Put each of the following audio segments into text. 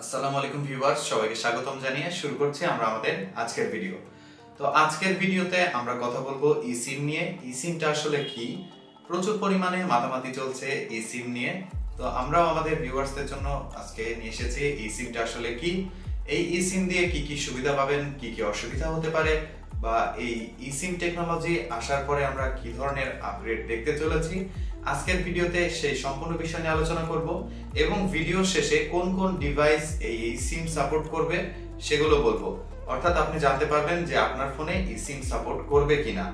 আসসালামু আলাইকুম ভিউয়ার্স, সবাইকে স্বাগতম জানিয়ে শুরু করছি আমরা আমাদের আজকের ভিডিও। তো আজকের ভিডিওতে আমরা কথা বলবো ই-সিম নিয়ে। ই-সিমটা আসলে কি? প্রচুর পরিমাণে মাতামাতি চলছে ই-সিম নিয়ে। তো আমরাও আমাদের ভিউয়ার্সদের জন্য আজকে নিয়ে এসেছি ই-সিমটা আসলে কি, এই ই-সিম দিয়ে কি কি সুবিধা পাবেন, কি কি অসুবিধা হতে পারে, বা এই ই-সিম টেকনোলজি আসার পরে আমরা কি ধরনের আপগ্রেড দেখতে চলেছি। আজকের ভিডিওতে সেই সম্পূর্ণ বিষয় নিয়ে আলোচনা করব এবং ভিডিও শেষে কোন কোন ডিভাইস এই সিম সাপোর্ট করবে সেগুলো বলবো। অর্থাৎ আপনি জানতে পারবেন যে আপনার ফোনে এই সিম সাপোর্ট করবে কিনা।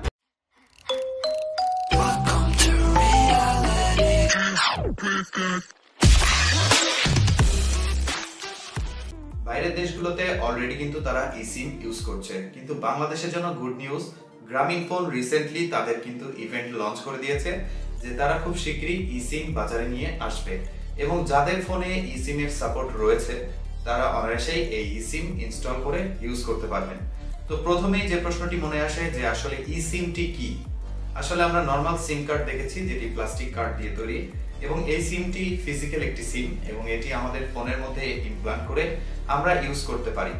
বাইরের দেশগুলোতে অলরেডি কিন্তু তারা ই সিম ইউজ করছে, কিন্তু বাংলাদেশের জন্য গুড নিউজ, গ্রামীণফোন রিসেন্টলি তাদের কিন্তু ইভেন্ট লঞ্চ করে দিয়েছে যে তারা খুব শীঘ্রই ই সিম বাজারে নিয়ে আসবে এবং যাদের ফোনে ই সিম এর সাপোর্ট রয়েছে তারা অনায়াসেই এই ই সিম ইনস্টল করে ইউজ করতে পারবেন। তো প্রথমেই যে প্রশ্নটি মনে আসে যে আসলে ই সিমটি কি। আসলে আমরা নরমাল সিম কার্ড দেখেছি যেটি প্লাস্টিক কার্ড দিয়ে তৈরি, এবং এই সিমটি ফিজিক্যাল একটি সিম এবং এটি আমাদের ফোনের মধ্যে ইমপ্লান্ট করে আমরা ইউজ করতে পারি।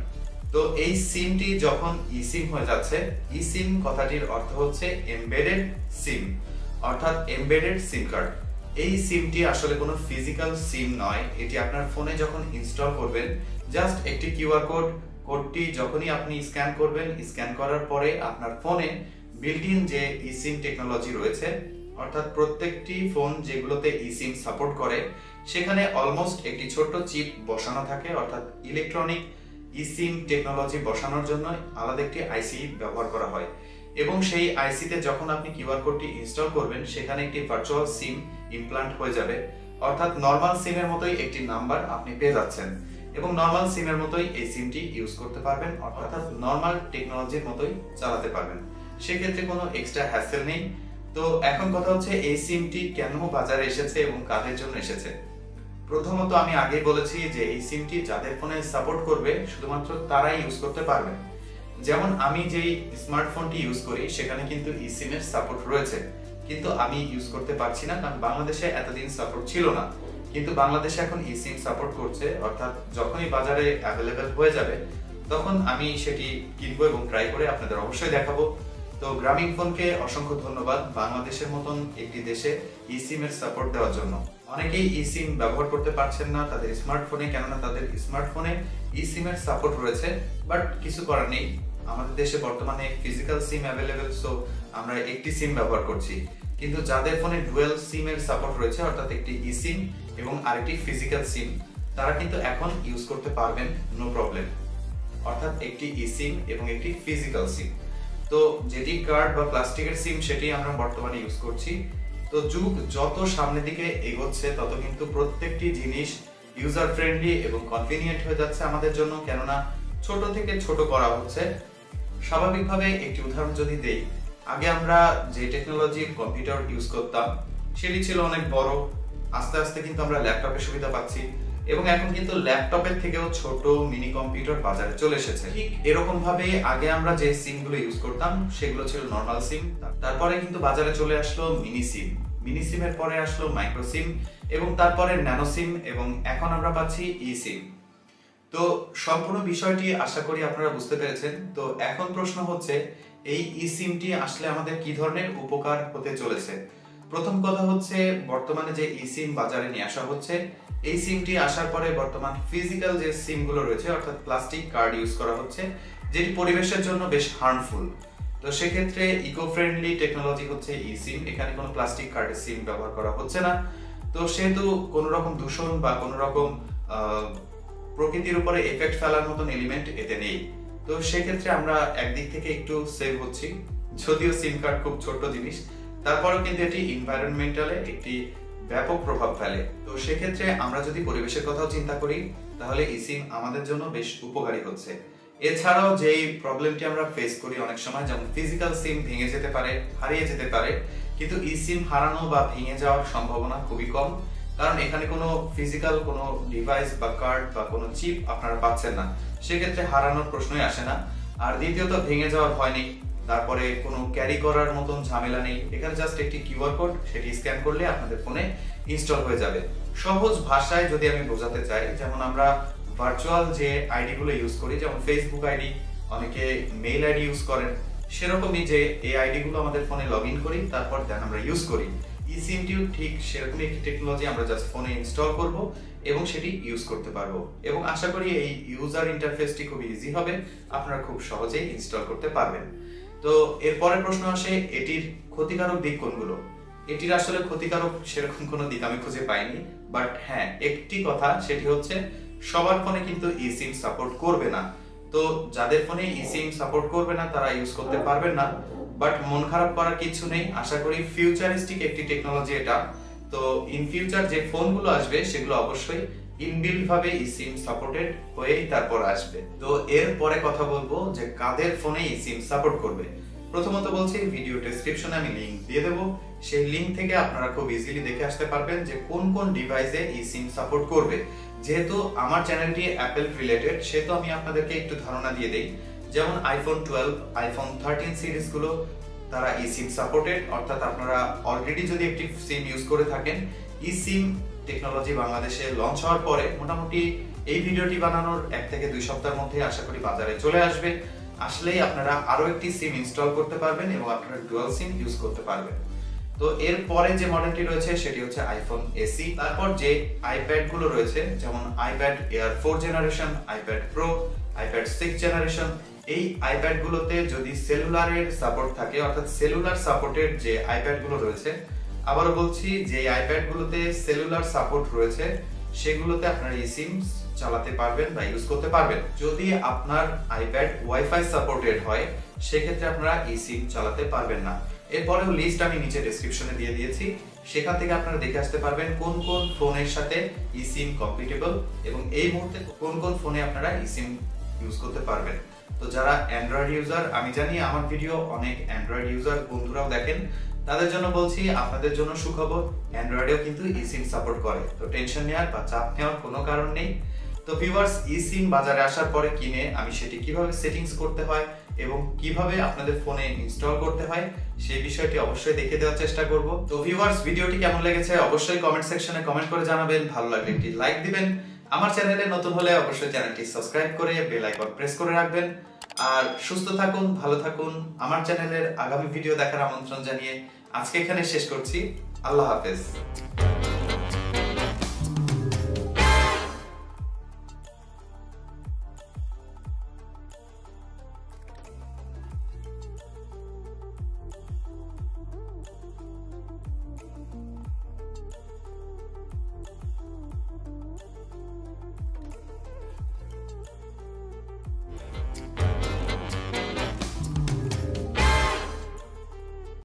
তো এই সিমটি যখন ই সিম হয়ে যাচ্ছে, ই সিম কথাটির অর্থ হচ্ছে এমবেডেড সিম, অর্থাৎ এমবেডেড সিম কার্ড। এই সিমটি আসলে কোনো ফিজিক্যাল সিম নয়, এটি আপনার ফোনে যখন ইনস্টল করবেন জাস্ট একটি কিউআর কোডটি যখনই আপনি স্ক্যান করবেন, স্ক্যান করার পরে আপনার ফোনে বিল্ট ইন যে ই সিম টেকনোলজি রয়েছে, অর্থাৎ প্রত্যেকটি ফোন যেগুলোতে ই সিম সাপোর্ট করে সেখানে অলমোস্ট একটি ছোট্ট চিপ বসানো থাকে, অর্থাৎ ইলেকট্রনিক ই সিম টেকনোলজি বসানোর জন্য আলাদা একটি আইসি ব্যবহার করা হয় এবং সেই আইসিতে যখন আপনি কিউআর কোডটি ইনস্টল করবেন সেখানে একটি ভার্চুয়াল সিম ইমপ্লান্ট হয়ে যাবে, অর্থাৎ নরমাল সিমের মতোই একটি নাম্বার আপনি পেয়ে যাচ্ছেন এবং নরমাল সিমের মতোই এই সিমটি ইউজ করতে পারবেন, অর্থাৎ নরমাল টেকনোলজির মতোই চালাতে পারবেন। সেক্ষেত্রে কোনো এক্সট্রা হ্যাসেল নেই। তো এখন কথা হচ্ছে এই সিমটি কেন বাজারে এসেছে এবং কাদের জন্য এসেছে। প্রথমত আমি আগেই বলেছি যে এই সিমটি যাদের ফোনে সাপোর্ট করবে শুধুমাত্র তারাই ইউজ করতে পারবেন। যেমন আমি যেই স্মার্টফোনটি ইউজ করি সেখানে কিন্তু ই সিম এর সাপোর্ট রয়েছে, কিন্তু আমি ইউজ করতে পারছি না কারণ বাংলাদেশে এতদিন সাপোর্ট ছিল না, কিন্তু বাংলাদেশে এখন ই সিম সাপোর্ট করছে, অর্থাৎ যখনই বাজারে অ্যাভেলেবেল হয়ে যাবে তখন আমি সেটি কিনবো এবং ট্রাই করে আপনাদের অবশ্যই দেখাবো। তো গ্রামীণফোনকে অসংখ্য ধন্যবাদ বাংলাদেশের মতন একটি দেশে ই সিম এর সাপোর্ট দেওয়ার জন্য। অনেকেই ই সিম ব্যবহার করতে পারছেন না তাদের স্মার্টফোনে, কেননা তাদের স্মার্টফোনে ই সিম এর সাপোর্ট রয়েছে, বাট কিছু করার নেই। আমাদের দেশে বর্তমানে ফিজিক্যাল সিম অ্যাভেলেবেল, সো আমরা একটি সিম ব্যবহার করছি, কিন্তু যাদের ফোনে ডুয়েল সিম এর সাপোর্ট রয়েছে, অর্থাৎ একটি ই সিম এবং আরেকটি ফিজিক্যাল সিম, তারা কিন্তু এখন ইউজ করতে পারবেন নো প্রবলেম, অর্থাৎ একটি ই সিম এবং একটি ফিজিক্যাল সিম। তো যেটি কার্ড বা প্লাস্টিকের সিম সেটি আমরা বর্তমানে ইউজ করছি। তো যুগ যত সামনের দিকে এগোচ্ছে তত কিন্তু প্রত্যেকটি জিনিস ইউজার ফ্রেন্ডলি এবং কনভিনিয়েন্ট হয়ে যাচ্ছে আমাদের জন্য, কেননা ছোট থেকে ছোট করা হচ্ছে। স্বাভাবিকভাবে একটি উদাহরণ যদি দেই, আগে আমরা যে টেকনোলজির কম্পিউটার ইউজ করতাম সেটি ছিল অনেক বড়, আস্তে আস্তে কিন্তু আমরা ল্যাপটপের সুবিধা পাচ্ছি এবং এখন কিন্তু ল্যাপটপের থেকেও ছোট মিনি কম্পিউটার বাজারে চলে এসেছে। ঠিক এরকম ভাবে আগে আমরা যে সিমগুলো ইউজ করতাম সেগুলো ছিল নরমাল সিম, তারপরে কিন্তু বাজারে চলে আসলো মিনি সিম, মিনি সিমের পরে আসলো মাইক্রো সিম এবং তারপরে ন্যানো সিম এবং এখন আমরা পাচ্ছি ই সিম। তো সম্পূর্ণ বিষয়টি আশা করি আপনারা বুঝতে পেরেছেন। তো এখন প্রশ্ন হচ্ছে এই ই সিমটি আসলে আমাদের কি ধরনের উপকার হতে চলেছে। প্রথম কথা হচ্ছে বর্তমানে যে ই সিম বাজারে নিয়ে আসা হচ্ছে, এই সিমটি আসার পরে বর্তমান ফিজিক্যাল যে সিমগুলো রয়েছে, অর্থাৎ প্লাস্টিক কার্ড ইউজ করা হচ্ছে যেটি পরিবেশের জন্য বেশ হার্মফুল। তো সেক্ষেত্রে ইকো ফ্রেন্ডলি টেকনোলজি হচ্ছে ই সিম, এখানে কোনো প্লাস্টিক কার্ডের সিম ব্যবহার করা হচ্ছে না। তো সেহেতু কোনো রকম দূষণ বা কোনো রকম প্রকৃতির উপরে এফেক্ট ফেলার মতন এলিমেন্ট এতে নেই। তো সেক্ষেত্রে আমরা একদিক থেকে একটু সেভ হচ্ছি, যদিও সিম কার্ড খুব ছোট্ট জিনিস, তারপরেও কিন্তু এটি এনভায়রনমেন্টালে একটি ব্যাপক প্রভাব ফেলে। তো সেক্ষেত্রে আমরা যদি পরিবেশের কথাও চিন্তা করি তাহলে ই সিম আমাদের জন্য বেশ উপকারী হচ্ছে। এছাড়াও যেই প্রবলেমটি আমরা ফেস করি অনেক সময়, যেমন ফিজিক্যাল সিম ভেঙে যেতে পারে, হারিয়ে যেতে পারে, কিন্তু ই সিম হারানো বা ভেঙে যাওয়ার সম্ভাবনা খুবই কম, কারণ এখানে কোনো ফিজিক্যাল কোনো ডিভাইস বা কার্ড বা কোনো চিপ আপনারা পাচ্ছেন না, সেক্ষেত্রে হারানোর প্রশ্নই আসে না। আর দ্বিতীয়ত ভেঙে যাওয়ার ভয় নেই, তারপরে কোনো ক্যারি করার মতন ঝামেলা নেই, এখানে জাস্ট একটি কিউআর কোড, সেটি স্ক্যান করলে আপনাদের ফোনে ইনস্টল হয়ে যাবে। সহজ ভাষায় যদি আমি বোঝাতে চাই, যেমন আমরা ভার্চুয়াল যে আইডি গুলো ইউজ করি, যেমন ফেসবুক আইডি, অনেকে মেইল আইডি ইউজ করেন, সেরকমই যে এই আইডি গুলো আমাদের ফোনে লগ ইন করি, তারপর দেন আমরা ইউজ করি। eSIM-টিও ঠিক সেরকমই একটি টেকনোলজি, আমরা জাস্ট ফোনে ইনস্টল করব এবং সেটি ইউজ করতে পারবো, এবং আশা করি এই ইউজার ইন্টারফেসটি খুব ইজি হবে, আপনারা খুব সহজেই ইনস্টল করতে পারবেন। তো এরপরের প্রশ্ন আসে, এটির ক্ষতিকারক দিক কোনগুলো? এটির আসলে ক্ষতিকারক সেরকম কোনো দিক আমি খুঁজে পাইনি, বাট হ্যাঁ একটি কথা, সেটি হচ্ছে সবার ফোনে কিন্তু eSIM সাপোর্ট করবে না। তো যাদের ফোনে eSIM সাপোর্ট করবে না তারা ইউজ করতে পারবেন না, বাট মন খারাপ করার কিছু নেই। আশা করি ফিউচারিস্টিক একটি টেকনোলজি এটা। তো ইন ফিউচার যে ফোনগুলো আসবে সেগুলো অবশ্যই ইনবিল্ট ভাবে eSIM সাপোর্টেড হয়েই তারপর আসবে। তো এর পরে কথা বলবো যে কাদের ফোনে eSIM সাপোর্ট করবে। প্রথমত বলছি, ভিডিও ডেসক্রিপশনে আমি লিংক দিয়ে দেবো, সেই লিংক থেকে আপনারা খুব ইজিলি দেখে আসতে পারবেন যে কোন কোন ডিভাইসে eSIM সাপোর্ট করবে। যেহেতু আমার চ্যানেলটি অ্যাপেল রিলেটেড, সেহেতু আমি আপনাদেরকে একটু ধারণা দিয়ে দেই। যেমন আইফোন 12, আইফোন 13 সিরিজ গুলো তারা eSIM সাপোর্টেড, অর্থাৎ আপনারা অলরেডি যদি একটি সিম ইউজ করে থাকেন, eSIM টেকনোলজি বাংলাদেশে লঞ্চ হওয়ার পরে মোটামুটি এই ভিডিওটি বানানোর 1 থেকে 2 সপ্তাহের মধ্যে আশা করি বাজারে চলে আসবে। আসলেই আপনারা আরো একটি সিম ইনস্টল করতে পারবেন এবং আপনারা ডুয়াল সিম ইউজ করতে পারবেন। তো এর পরে যে মডেলটি রয়েছে সেটি হচ্ছে আইফোন এসি। তারপর যে আইপ্যাড গুলো রয়েছে, যেমন iPad air 4 generation, iPad pro, iPad 6 generation, এই আইপ্যাড গুলোতে যদি সেলুলারের সাপোর্ট থাকে, অর্থাৎ সেলুলার সাপোর্টেড যে আইপ্যাড গুলো রয়েছে, আবারও বলছি যে আইপ্যাড গুলোতে সেলুলার সাপোর্ট রয়েছে সেগুলোতে আপনারা eSIM চালাতে পারবেন বা ইউজ করতে পারবেন। যদি আপনার আইপ্যাড ওয়াইফাই সাপোর্টেড হয় সেক্ষেত্রে আপনারা eSIM চালাতে পারবেন না। এরপরেও লিস্ট আমি নিচে ডেসক্রিপশনে দিয়ে দিয়েছি, সেখান থেকে আপনারা দেখে আসতে পারবেন কোন কোন ফোনের সাথে eSIM কম্পিটেবল এবং এই মুহূর্তে কোন কোন ফোনে আপনারা eSIM ইউজ করতে পারবেন। তো যারা অ্যান্ড্রয়েড ইউজার, আমি জানি আমার ভিডিও অনেক অ্যান্ড্রয়েড ইউজার বন্ধুরাও দেখেন, তাদের জন্য বলছি আপনাদের জন্য সুখবর, অ্যান্ড্রয়েডেও কিন্তু eSIM সাপোর্ট করে। তো টেনশন নেওয়ার বা চাপ নেওয়ার কোনো কারণ নেই। তো ভিউয়ার্স, eSIM বাজারে আসার পরে কিনে আমি সেটি কিভাবে সেটিংস করতে হয় এবং কিভাবে আপনাদের ফোনে ইনস্টল করতে হয় সেই বিষয়টি অবশ্যই দেখিয়ে দেওয়ার চেষ্টা করব। তো ভিউয়ার্স, ভিডিওটি কেমন লেগেছে অবশ্যই কমেন্ট সেকশনে কমেন্ট করে জানাবেন। ভালো লাগলে একটি লাইক দিবেন। আমার চ্যানেলে নতুন হলে অবশ্যই চ্যানেলটি সাবস্ক্রাইব করে বেল আইকন প্রেস করে রাখবেন। আর সুস্থ থাকুন, ভালো থাকুন। আমার চ্যানেলের আগামী ভিডিও দেখার আমন্ত্রণ জানিয়ে আজকে এখানে শেষ করছি। আল্লাহ হাফেজ।